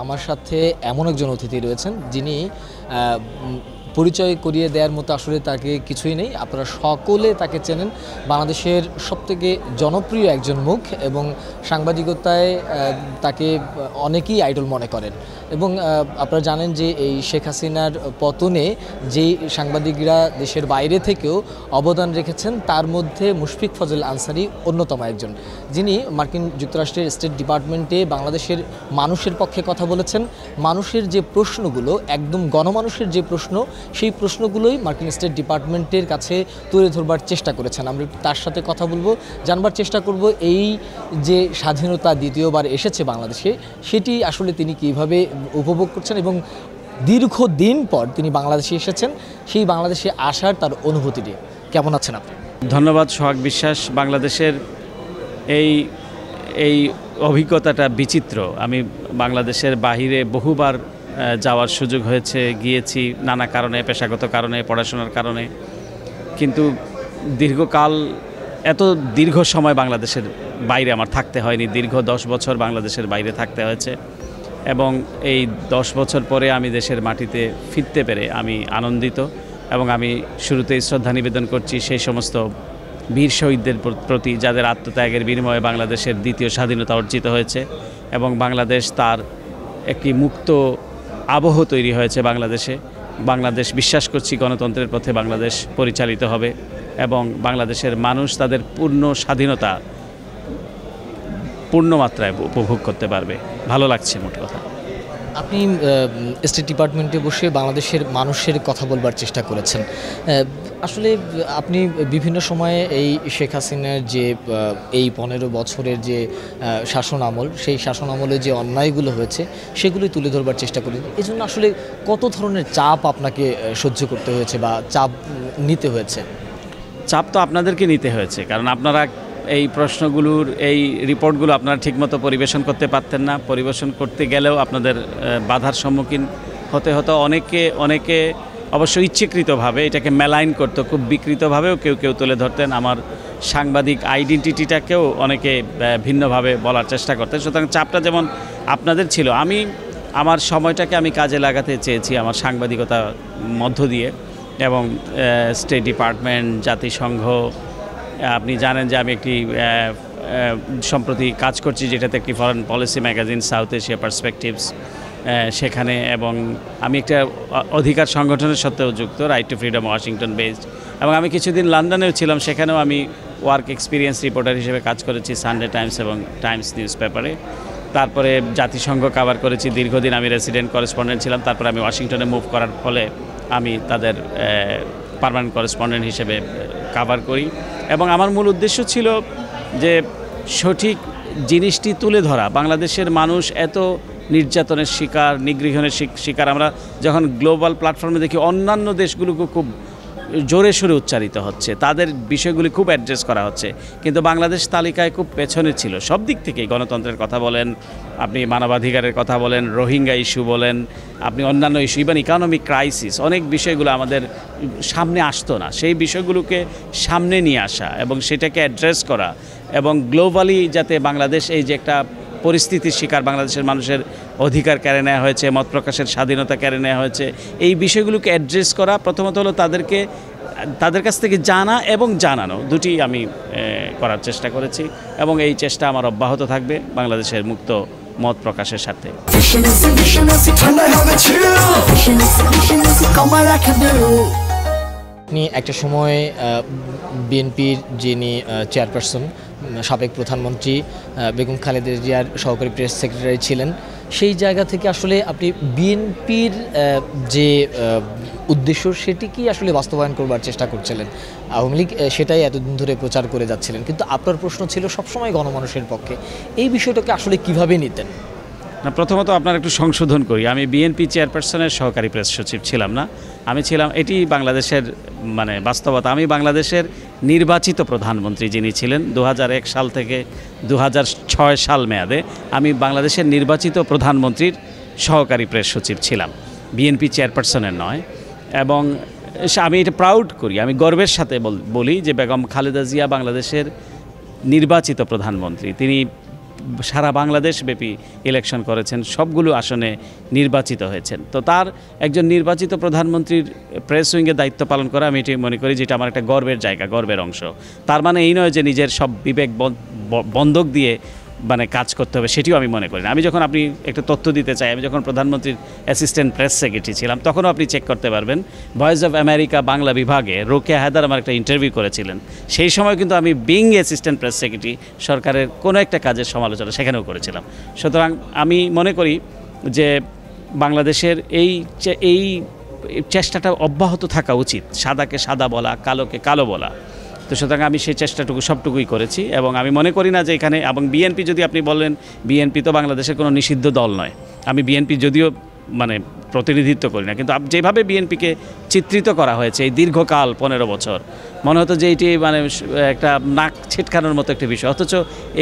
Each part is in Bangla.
আমার সাথে এমন একজন অতিথি রয়েছেন যিনি পরিচয় করিয়ে দেওয়ার মতো আসলে তাকে কিছুই নেই। আপনারা সকলে তাকে চেনেন, বাংলাদেশের সবথেকে জনপ্রিয় একজন মুখ এবং সাংবাদিকতায় তাকে অনেকেই আইডল মনে করেন। এবং আপনারা জানেন যে এই শেখ হাসিনার পতনে যেই সাংবাদিকরা দেশের বাইরে থেকেও অবদান রেখেছেন তার মধ্যে মুশফিক ফজল আনসারী অন্যতম একজন, যিনি মার্কিন যুক্তরাষ্ট্রের স্টেট ডিপার্টমেন্টে বাংলাদেশের মানুষের পক্ষে কথা বলেছেন। মানুষের যে প্রশ্নগুলো, একদম গণমানুষের যে প্রশ্ন, সেই প্রশ্নগুলোই মার্কিন স্টেট ডিপার্টমেন্টের কাছে তুলে ধরবার চেষ্টা করেছেন। আমরা তার সাথে কথা বলবো, জানবার চেষ্টা করব এই যে স্বাধীনতা দ্বিতীয়বার এসেছে বাংলাদেশে, সেটি আসলে তিনি কীভাবে উপভোগ করছেন এবং দীর্ঘদিন পর তিনি বাংলাদেশে এসেছেন, সেই বাংলাদেশে আসার তার অনুভূতিটি কেমন আছেন আপনি? ধন্যবাদ সোহাগ বিশ্বাস। বাংলাদেশের এই অভিজ্ঞতাটা বিচিত্র। আমি বাংলাদেশের বাহিরে বহুবার যাওয়ার সুযোগ হয়েছে, গিয়েছি নানা কারণে, পেশাগত কারণে, পড়াশোনার কারণে, কিন্তু দীর্ঘকাল এত দীর্ঘ সময় বাংলাদেশের বাইরে আমার থাকতে হয়নি। দীর্ঘ 10 বছর বাংলাদেশের বাইরে থাকতে হয়েছে এবং এই 10 বছর পরে আমি দেশের মাটিতে ফিরতে পেরে আমি আনন্দিত এবং আমি শুরুতেই শ্রদ্ধা নিবেদন করছি সেই সমস্ত বীর শহীদদের প্রতি যাদের আত্মত্যাগের বিনিময়ে বাংলাদেশের দ্বিতীয় স্বাধীনতা অর্জিত হয়েছে এবং বাংলাদেশ তার একটি মুক্ত আবহ তৈরি হয়েছে বাংলাদেশে। বাংলাদেশ বিশ্বাস করছি গণতন্ত্রের পথে বাংলাদেশ পরিচালিত হবে এবং বাংলাদেশের মানুষ তাদের পূর্ণ স্বাধীনতা পূর্ণ মাত্রায় উপভোগ করতে পারবে। ভালো লাগছে মোট কথা। আপনি স্টেট ডিপার্টমেন্টে বসে বাংলাদেশের মানুষের কথা বলবার চেষ্টা করেছেন। আসলে আপনি বিভিন্ন সময়ে এই শেখ হাসিনার যে এই 15 বছরের যে শাসন আমল, সেই শাসন আমলে যে অন্যায়গুলো হয়েছে সেগুলোই তুলে ধরবার চেষ্টা করেন। এই জন্য আসলে কত ধরনের চাপ আপনাকে সহ্য করতে হয়েছে বা চাপ নিতে হয়েছে? চাপ তো আপনাদেরকে নিতে হয়েছে, কারণ আপনারা এই প্রশ্নগুলোর এই রিপোর্টগুলো আপনারা ঠিকমতো পরিবেশন করতে পারতেন না। পরিবেশন করতে গেলেও আপনাদের বাধার সম্মুখীন হতে হতো। অনেকে অবশ্য ইচ্ছাকৃতভাবে এটাকে মেলাইন করতো, খুব বিকৃতভাবেও কেউ তুলে ধরতেন। আমার সাংবাদিক আইডেন্টিটিটাকেও অনেকে ভিন্নভাবে বলার চেষ্টা করতেন। সুতরাং চাপটা যেমন আপনাদের ছিল, আমি আমার সময়টাকে আমি কাজে লাগাতে চেয়েছি আমার সাংবাদিকতার মধ্য দিয়ে এবং স্টেট ডিপার্টমেন্ট, জাতিসংঘ, আপনি জানেন যে আমি একটি সম্প্রতি কাজ করছি যেটাতে একটি foreign policy magazine south Asia perspectives, সেখানে, এবং আমি একটা অধিকার সংগঠনের সাথেও যুক্ত, right two freedom Washington based, এবং আমি কিছুদিন লন্ডনেও ছিলাম, সেখানেও আমি ওয়ার্ক এক্সপিরিয়েন্স রিপোর্টার হিসেবে কাজ করেছি সানডে টাইমস এবং টাইমস নিউজ পেপারে। তারপরে জাতিসংঘ কভার করেছি, দীর্ঘদিন আমি রেসিডেন্ট করেসপন্ডেন্ট ছিলাম। তারপরে আমি ওয়াশিংটনে মুভ করার ফলে আমি তাদের পার্মানেন্ট করেসপন্ডেন্ট হিসেবে কভার করি এবং আমার মূল উদ্দেশ্য ছিল যে সঠিক জিনিসটি তুলে ধরা। বাংলাদেশের মানুষ এত নির্যাতনের শিকার, নিগৃহণের শিকার। আমরা যখন গ্লোবাল প্ল্যাটফর্মে দেখি অন্যান্য দেশগুলোকে খুব জোরে সোরে উচ্চারিত হচ্ছে, তাদের বিষয়গুলি খুব অ্যাড্রেস করা হচ্ছে, কিন্তু বাংলাদেশ তালিকায় খুব পেছনে ছিল সব দিক থেকেই। গণতন্ত্রের কথা বলেন, আপনি মানবাধিকারের কথা বলেন, রোহিঙ্গা ইস্যু বলেন, আপনি অন্যান্য ইস্যু, ইভেন ইকোনমিক ক্রাইসিস, অনেক বিষয়গুলো আমাদের সামনে আসতো না। সেই বিষয়গুলোকে সামনে নিয়ে আসা এবং সেটাকে অ্যাড্রেস করা এবং গ্লোবালি যাতে বাংলাদেশ এই যে একটা পরিস্থিতির শিকার, বাংলাদেশের মানুষের অধিকার কেড়ে নেওয়া হয়েছে, মত প্রকাশের স্বাধীনতা কেড়ে নেওয়া হয়েছে, এই বিষয়গুলোকে অ্যাড্রেস করা, প্রথমত হলো তাদের কাছ থেকে জানা এবং জানানো, দুটি আমি করার চেষ্টা করেছি এবং এই চেষ্টা আমার অব্যাহত থাকবে বাংলাদেশের মুক্ত মত প্রকাশের সাথে। আপনি একটা সময় বিএনপির যিনি চেয়ারপারসন, সাবেক প্রধানমন্ত্রী বেগম খালেদা জিয়ার সহকারী প্রেস সেক্রেটারি ছিলেন। সেই জায়গা থেকে আসলে আপনি বিএনপির যে উদ্দেশ্য সেটি কি আসলে বাস্তবায়ন করবার চেষ্টা করছিলেন। আওয়ামী লীগ সেটাই এতদিন ধরে প্রচার করে যাচ্ছিলেন, কিন্তু আপনার প্রশ্ন ছিল সবসময় গণমানুষের পক্ষে। এই বিষয়টাকে আসলে কিভাবে নিতেন? না, প্রথমত আপনার একটু সংশোধন করি, আমি বিএনপি চেয়ারপারসনের সহকারী প্রেস সচিব ছিলাম না, আমি ছিলাম, এটি বাংলাদেশের বাস্তবতা, আমি বাংলাদেশের নির্বাচিত প্রধানমন্ত্রী যিনি ছিলেন 2001 সাল থেকে 2006 সাল মেয়াদে আমি বাংলাদেশের নির্বাচিত প্রধানমন্ত্রীর সহকারী প্রেস সচিব ছিলাম, বিএনপি চেয়ারপারসনের নয়। এবং আমি এটা প্রাউড করি, আমি গর্বের সাথে বলি যে বেগম খালেদা জিয়া বাংলাদেশের নির্বাচিত প্রধানমন্ত্রী। তিনি সারা বাংলাদেশ ব্যাপী ইলেকশন করেছেন, সবগুলো আসনে নির্বাচিত হয়েছেন। তো তার একজন নির্বাচিত প্রধানমন্ত্রীর প্রেস উইংয়ে দায়িত্ব পালন করা আমি এটি মনে করি যেটা আমার একটা গর্বের জায়গা, গর্বের অংশ। তার মানে এই নয় যে নিজের সব বিবেক বন্ধক দিয়ে মানে কাজ করতে হবে, সেটিও আমি মনে করি না। আমি যখন, আপনি একটা তথ্য দিতে চাই, আমি যখন প্রধানমন্ত্রীর অ্যাসিস্ট্যান্ট প্রেস সেক্রেটারি ছিলাম তখনও আপনি চেক করতে পারবেন ভয়েস অফ আমেরিকা বাংলা বিভাগে রোকেয়া হায়দার আমার একটা ইন্টারভিউ করেছিলেন। সেই সময় কিন্তু আমি বিং অ্যাসিস্ট্যান্ট প্রেস সেক্রেটারি সরকারের কোনো একটা কাজের সমালোচনা সেখানেও করেছিলাম। সুতরাং আমি মনে করি যে বাংলাদেশের এই চেষ্টাটা অব্যাহত থাকা উচিত, সাদাকে সাদা বলা, কালোকে কালো বলা। তো সুতরাং আমি সেই চেষ্টাটুকু সবটুকুই করেছি এবং আমি মনে করি না যে এখানে, এবং বিএনপি যদি আপনি বলেন, বিএনপি তো বাংলাদেশের কোনো নিষিদ্ধ দল নয়। আমি বিএনপি যদিও মানে প্রতিনিধিত্ব করি না, কিন্তু যেভাবে বিএনপিকে চিত্রিত করা হয়েছে এই দীর্ঘকাল 15 বছর, মনে হতো যে এটি মানে একটা নাক ছিটকানোর মতো একটা বিষয়, অথচ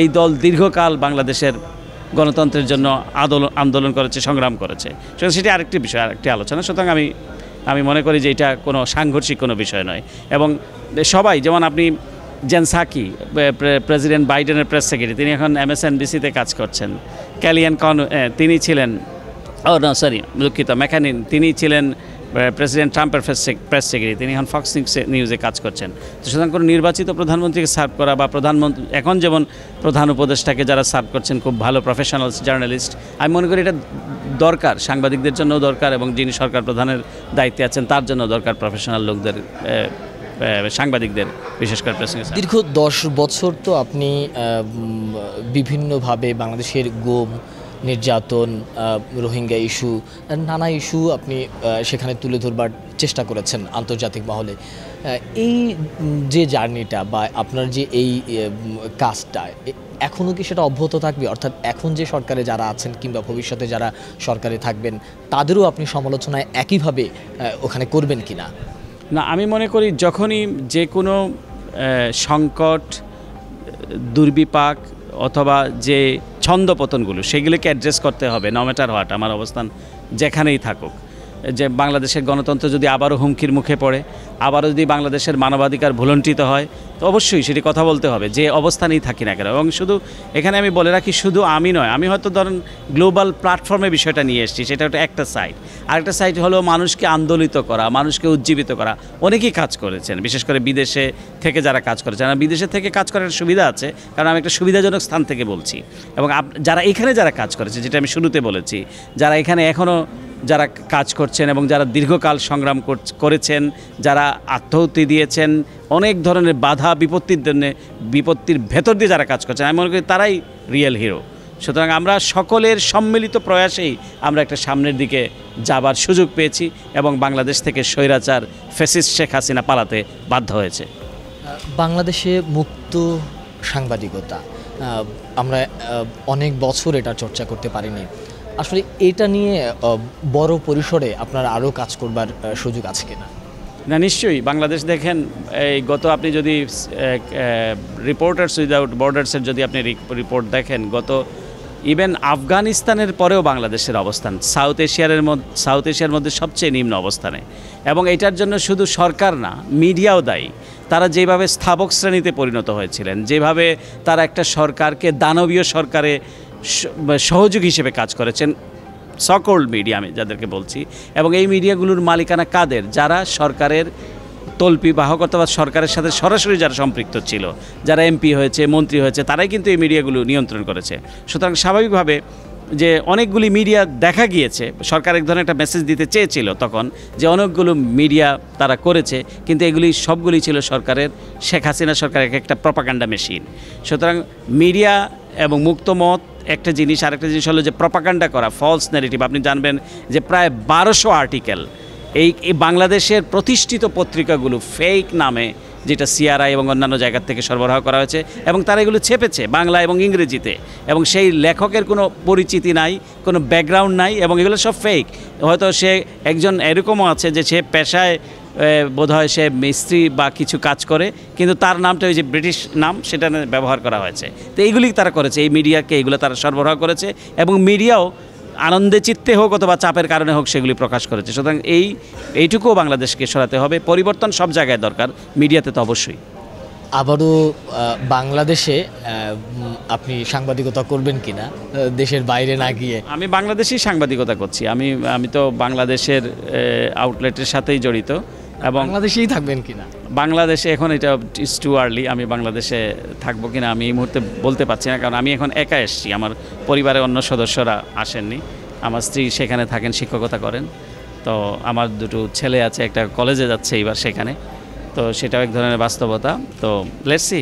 এই দল দীর্ঘকাল বাংলাদেশের গণতন্ত্রের জন্য আন্দোলন করেছে, সংগ্রাম করেছে। সুতরাং সেটি আরেকটি বিষয়, আরেকটি আলোচনা। সুতরাং আমি মনে করি যে এটা কোনো সাংঘর্ষিক কোনো বিষয় নয়। এবং সবাই, যেমন আপনি জেন সাকি, প্রেসিডেন্ট বাইডেনের প্রেস সেক্রেটারি, তিনি এখন MSNBC-তে কাজ করছেন। ক্যালিয়ান তিনি ছিলেন, দুঃখিত, ম্যাকানিন, তিনি ছিলেন প্রেসিডেন্ট ট্রাম্পের প্রেস সেক্রেটারি, তিনি এখন ফক্স নিউজে কাজ করছেন। তো সুতরাং কোনো নির্বাচিত প্রধানমন্ত্রীকে সার্ভ করা বা প্রধানমন্ত্রী, এখন যেমন প্রধান উপদেষ্টাকে যারা সার্ভ করছেন খুব ভালো প্রফেশনাল জার্নালিস্ট, আমি মনে করি এটা দরকার, সাংবাদিকদের জন্যও দরকার এবং যিনি সরকার প্রধানের দায়িত্বে আছেন তার জন্য দরকার প্রফেশনাল লোকদের, সাংবাদিকদের, বিশেষ করে প্রেস। দীর্ঘ 10 বছর তো আপনি বিভিন্নভাবে বাংলাদেশের গুম, নির্যাতন, রোহিঙ্গা ইস্যু, নানা ইস্যু আপনি সেখানে তুলে ধরবার চেষ্টা করেছেন আন্তর্জাতিক মহলে। এই যে জার্নিটা বা আপনার যে এই কাজটা, এখনও কি সেটা অব্যাহত থাকবে? অর্থাৎ এখন যে সরকারে যারা আছেন কিংবা ভবিষ্যতে যারা সরকারে থাকবেন তাদেরও আপনি সমালোচনায় একইভাবে ওখানে করবেন কিনা? না, আমি মনে করি যখনই যে কোনো সংকট, দুর্বিপাক অথবা যে ছন্দপতনগুলো সেগুলোকে অ্যাড্রেস করতে হবে, নো ম্যাটার হোয়াট, আমার অবস্থান যেখানেই থাকুক। যে বাংলাদেশের গণতন্ত্র যদি আবারও হুমকির মুখে পড়ে, আবারও যদি বাংলাদেশের মানবাধিকার ভুলণ্ঠিত হয়, তো অবশ্যই সেটি কথা বলতে হবে, যে অবস্থানেই থাকি না কেন। এবং শুধু এখানে আমি বলে রাখি, শুধু আমি নয়, আমি হয়তো ধরেন গ্লোবাল প্ল্যাটফর্মে বিষয়টা নিয়ে এসেছি, সেটা একটা সাইড। আরেকটা সাইড হলো মানুষকে আন্দোলিত করা, মানুষকে উজ্জীবিত করা। অনেকেই কাজ করেছেন, বিশেষ করে বিদেশে থেকে যারা কাজ করেছেন। আর বিদেশে থেকে কাজ করার সুবিধা আছে, কারণ আমি একটা সুবিধাজনক স্থান থেকে বলছি। এবং যারা এখানে যারা কাজ করেছে, যেটা আমি শুরুতে বলেছি, যারা এখানে এখনও যারা কাজ করছেন এবং যারা দীর্ঘকাল সংগ্রাম করেছেন, যারা আত্মাহুতি দিয়েছেন, অনেক ধরনের বাধা বিপত্তির ভেতর দিয়ে যারা কাজ করছেন, আমি মনে করি তারাই রিয়েল হিরো। সুতরাং আমরা সকলের সম্মিলিত প্রয়াসেই আমরা একটা সামনের দিকে যাবার সুযোগ পেয়েছি এবং বাংলাদেশ থেকে স্বৈরাচার ফ্যাসিস্ট শেখ হাসিনা পালাতে বাধ্য হয়েছে। বাংলাদেশে মুক্ত সাংবাদিকতা, আমরা অনেক বছর এটা চর্চা করতে পারিনি। আসলে এটা নিয়ে বড় পরিসরে আপনার আরও কাজ করবার সুযোগ আছে কিনা? না, নিশ্চয়ই। বাংলাদেশ দেখেন, এই আপনি যদি রিপোর্টার্স উইদাউট বর্ডার্সের যদি আপনি রিপোর্ট দেখেন, ইভেন আফগানিস্তানের পরেও বাংলাদেশের অবস্থান সাউথ এশিয়ার মধ্যে সবচেয়ে নিম্ন অবস্থানে। এবং এটার জন্য শুধু সরকার না, মিডিয়াও দায়ী। তারা যেভাবে স্থাপক শ্রেণীতে পরিণত হয়েছিলেন, যেভাবে তারা একটা সরকারকে দানবীয় সরকারে সহযোগী হিসেবে কাজ করেছেন, সকল্ড মিডিয়া আমি যাদেরকে বলছি। এবং এই মিডিয়াগুলোর মালিকানা কাদের? যারা সরকারের তল্পি বাহক অথবা সরকারের সাথে সরাসরি যারা সম্পৃক্ত ছিল, যারা এমপি হয়েছে, মন্ত্রী হয়েছে, তারাই কিন্তু এই মিডিয়াগুলো নিয়ন্ত্রণ করেছে। সুতরাং স্বাভাবিকভাবে যে অনেকগুলি মিডিয়া দেখা গিয়েছে, সরকার এক ধরনের একটা মেসেজ দিতে চেয়েছিল তখন, যে অনেকগুলো মিডিয়া তারা করেছে, কিন্তু এগুলি সবগুলি ছিল সরকারের, শেখ হাসিনা সরকারের একটা প্রপাগান্ডা মেশিন। সুতরাং মিডিয়া এবং মুক্ত মত একটা জিনিস, আরেকটা জিনিস হলো যে প্রপাগান্ডা করা, ফলস ন্যারেটিভ। আপনি জানবেন যে প্রায় 1200 আর্টিকেল এই বাংলাদেশের প্রতিষ্ঠিত পত্রিকাগুলো ফেক নামে, যেটা সিআরআই এবং অন্যান্য জায়গার থেকে সরবরাহ করা হয়েছে, এবং তারা এগুলো ছেপেছে বাংলা এবং ইংরেজিতে, এবং সেই লেখকের কোনো পরিচিতি নাই, কোনো ব্যাকগ্রাউন্ড নাই, এবং এগুলো সব ফেক। হয়তো সে একজন এরকমও আছে যে সে পেশায় বোধহয় সে মিস্ত্রি বা কিছু কাজ করে, কিন্তু তার নামটা ওই যে ব্রিটিশ নাম, সেটা ব্যবহার করা হয়েছে। তো এইগুলি তারা করেছে, এই মিডিয়াকে এইগুলো তারা সরবরাহ করেছে, এবং মিডিয়াও আনন্দে চিত্তে হোক অথবা চাপের কারণে হোক সেগুলি প্রকাশ করেছে। সুতরাং এইটুকুও বাংলাদেশকে সরাতে হবে। পরিবর্তন সব জায়গায় দরকার, মিডিয়াতে তো অবশ্যই। আবারও বাংলাদেশে আপনি সাংবাদিকতা করবেন কিনা, দেশের বাইরে না গিয়ে? আমি বাংলাদেশেই সাংবাদিকতা করছি। আমি তো বাংলাদেশের আউটলেটের সাথেই জড়িত এবং বাংলাদেশেই থাকবেন কিনা? বাংলাদেশে এখন এটা ইটস টু আর্লি। আমি বাংলাদেশে থাকবো কিনা আমি এই মুহূর্তে বলতে পারছি না, কারণ আমি এখন একা এসেছি। আমার পরিবারের অন্য সদস্যরা আসেননি। আমার স্ত্রী সেখানে থাকেন, শিক্ষকতা করেন। তো আমার দুটো ছেলে আছে, একটা কলেজে যাচ্ছে এবার সেখানে। তো সেটাও এক ধরনের বাস্তবতা। তো লেটস সি।